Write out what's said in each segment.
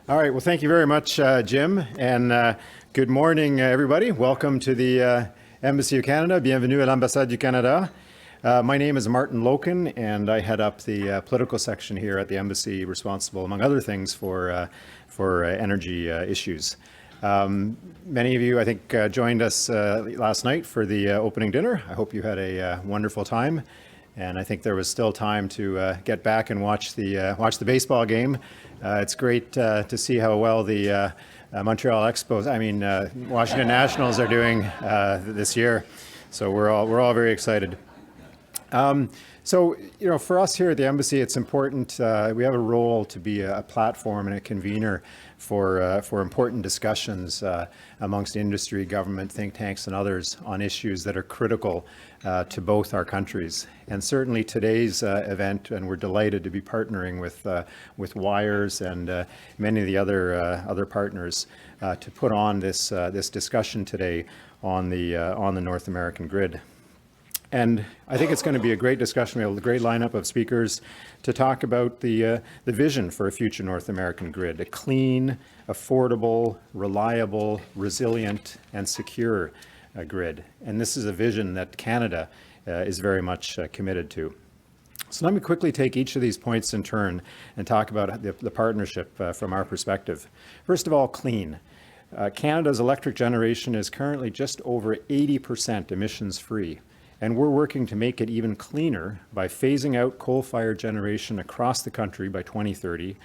All right, well, thank you very much, Jim, and good morning, everybody. Welcome to the Embassy of Canada. Bienvenue à l'Ambassade du Canada. My name is Martin Loken, and I head up the political section here at the Embassy, responsible, among other things, for energy issues. Many of you, I think, joined us last night for the opening dinner. I hope you had a wonderful time. And I think there was still time to get back and watch the baseball game. It's great to see how well the Montreal Expos, Washington Nationals are doing this year. So we're all very excited. So, for us here at the Embassy, it's important. We have a role to be a platform and a convener for important discussions amongst industry, government, think tanks, and others on issues that are critical to both our countries. And certainly today's event, and we're delighted to be partnering with WIRES and many of the other partners to put on this discussion today on the North American grid. And I think it's going to be a great discussion. We have a great lineup of speakers to talk about the vision for a future North American grid, a clean, affordable, reliable, resilient, and secure grid. And this is a vision that Canada is very much committed to. So let me quickly take each of these points in turn and talk about the partnership from our perspective. First of all, clean. Canada's electric generation is currently just over 80% emissions free. And we're working to make it even cleaner by phasing out coal-fired generation across the country by 2030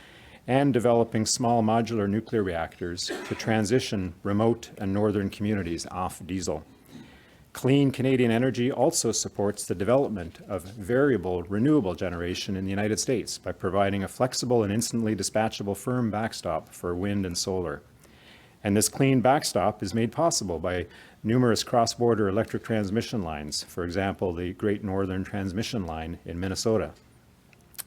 and developing small modular nuclear reactors to transition remote and northern communities off diesel. Clean Canadian energy also supports the development of variable renewable generation in the United States by providing a flexible and instantly dispatchable firm backstop for wind and solar. And this clean backstop is made possible by numerous cross-border electric transmission lines, for example, the Great Northern Transmission Line in Minnesota.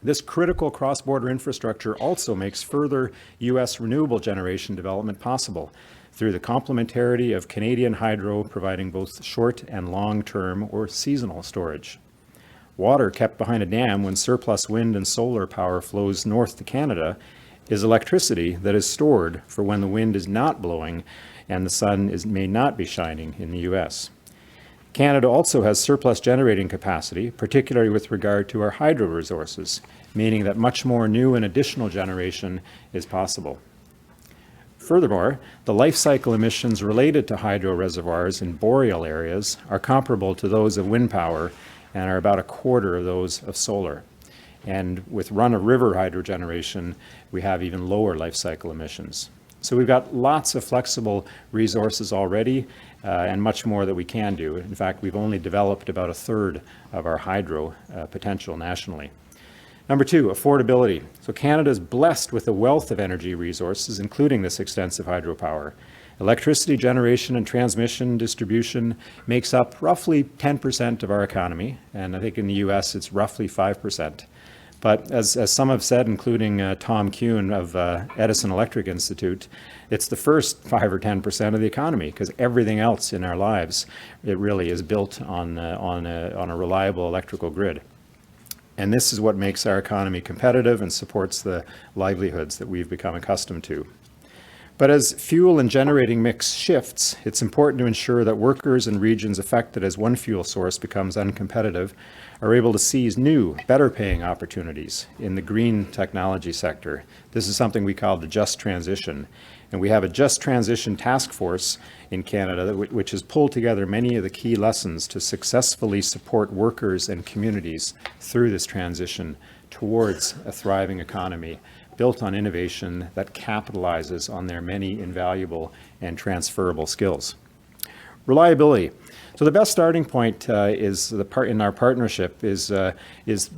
This critical cross-border infrastructure also makes further U.S. renewable generation development possible through the complementarity of Canadian hydro providing both short and long-term or seasonal storage. Water kept behind a dam when surplus wind and solar power flows north to Canada is electricity that is stored for when the wind is not blowing and the sun may not be shining in the U.S. Canada also has surplus generating capacity, particularly with regard to our hydro resources, meaning that much more new and additional generation is possible. Furthermore, the life cycle emissions related to hydro reservoirs in boreal areas are comparable to those of wind power and are about a quarter of those of solar. And with run-of-river hydro generation, we have even lower life cycle emissions. So we've got lots of flexible resources already and much more that we can do. In fact, we've only developed about a third of our hydro potential nationally. Number two, affordability. So Canada is blessed with a wealth of energy resources, including this extensive hydropower. Electricity generation and transmission distribution makes up roughly 10% of our economy, and I think in the US it's roughly 5%. But as some have said, including Tom Kuhn of Edison Electric Institute, it's the first 5 or 10% of the economy because everything else in our lives, it really is built on a reliable electrical grid. And this is what makes our economy competitive and supports the livelihoods that we've become accustomed to. But as fuel and generating mix shifts, it's important to ensure that workers in regions affected as one fuel source becomes uncompetitive are able to seize new, better paying opportunities in the green technology sector. This is something we call the Just Transition. And we have a Just Transition task force in Canada which has pulled together many of the key lessons to successfully support workers and communities through this transition towards a thriving economy built on innovation that capitalizes on their many invaluable and transferable skills. Reliability. So the best starting point in our partnership is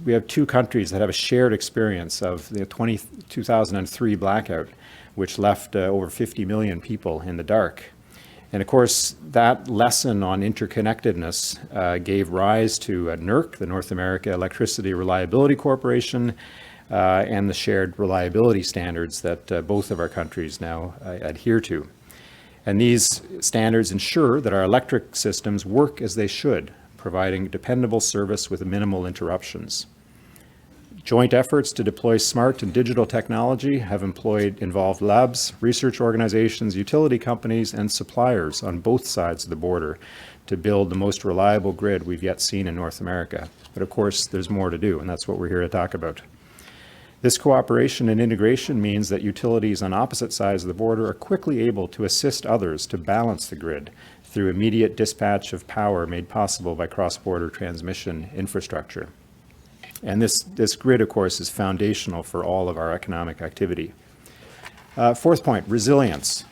we have two countries that have a shared experience of the 2003 blackout, which left over 50 million people in the dark. And of course, that lesson on interconnectedness gave rise to NERC, the North America Electricity Reliability Corporation, and the shared reliability standards that both of our countries now adhere to. And these standards ensure that our electric systems work as they should, providing dependable service with minimal interruptions. Joint efforts to deploy smart and digital technology have involved labs, research organizations, utility companies, and suppliers on both sides of the border to build the most reliable grid we've yet seen in North America. But of course, there's more to do, and that's what we're here to talk about. This cooperation and integration means that utilities on opposite sides of the border are quickly able to assist others to balance the grid through immediate dispatch of power made possible by cross-border transmission infrastructure. And this grid, of course, is foundational for all of our economic activity. Fourth point, resilience.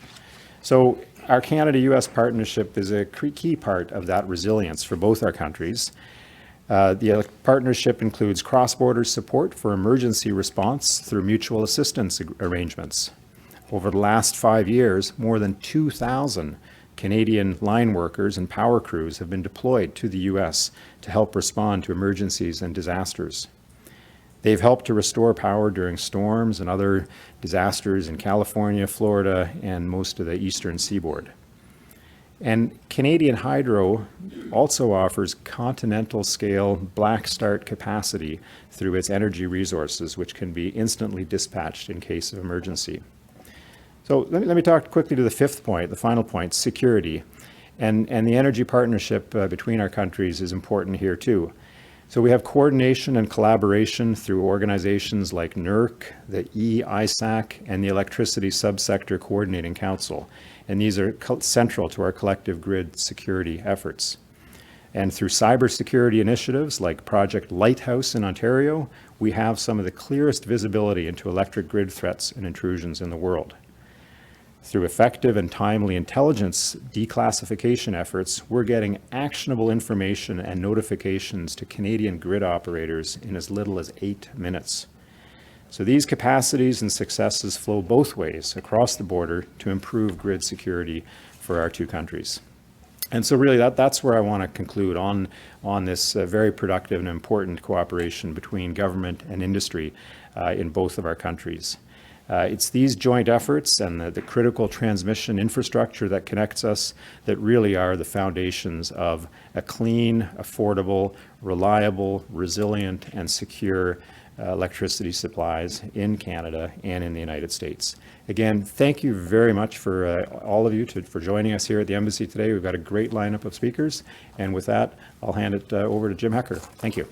So our Canada-US partnership is a key part of that resilience for both our countries. The partnership includes cross-border support for emergency response through mutual assistance arrangements. Over the last 5 years, more than 2,000 Canadian line workers and power crews have been deployed to the U.S. to help respond to emergencies and disasters. They've helped to restore power during storms and other disasters in California, Florida, and most of the eastern seaboard. And Canadian Hydro also offers continental-scale black start capacity through its energy resources, which can be instantly dispatched in case of emergency. So let me talk quickly to the fifth point, the final point, security. And the energy partnership between our countries is important here too. So we have coordination and collaboration through organizations like NERC, the EISAC, and the Electricity Subsector Coordinating Council. And these are central to our collective grid security efforts. And through cybersecurity initiatives like Project Lighthouse in Ontario, we have some of the clearest visibility into electric grid threats and intrusions in the world. Through effective and timely intelligence declassification efforts, we're getting actionable information and notifications to Canadian grid operators in as little as 8 minutes. So these capacities and successes flow both ways across the border to improve grid security for our two countries. And so really that's where I want to conclude on this very productive and important cooperation between government and industry in both of our countries. It's these joint efforts and the critical transmission infrastructure that connects us that really are the foundations of a clean, affordable, reliable, resilient, and secure electricity supplies in Canada and in the United States. Again, thank you very much for all of you for joining us here at the Embassy today. We've got a great lineup of speakers. And with that, I'll hand it over to Jim Hecker. Thank you.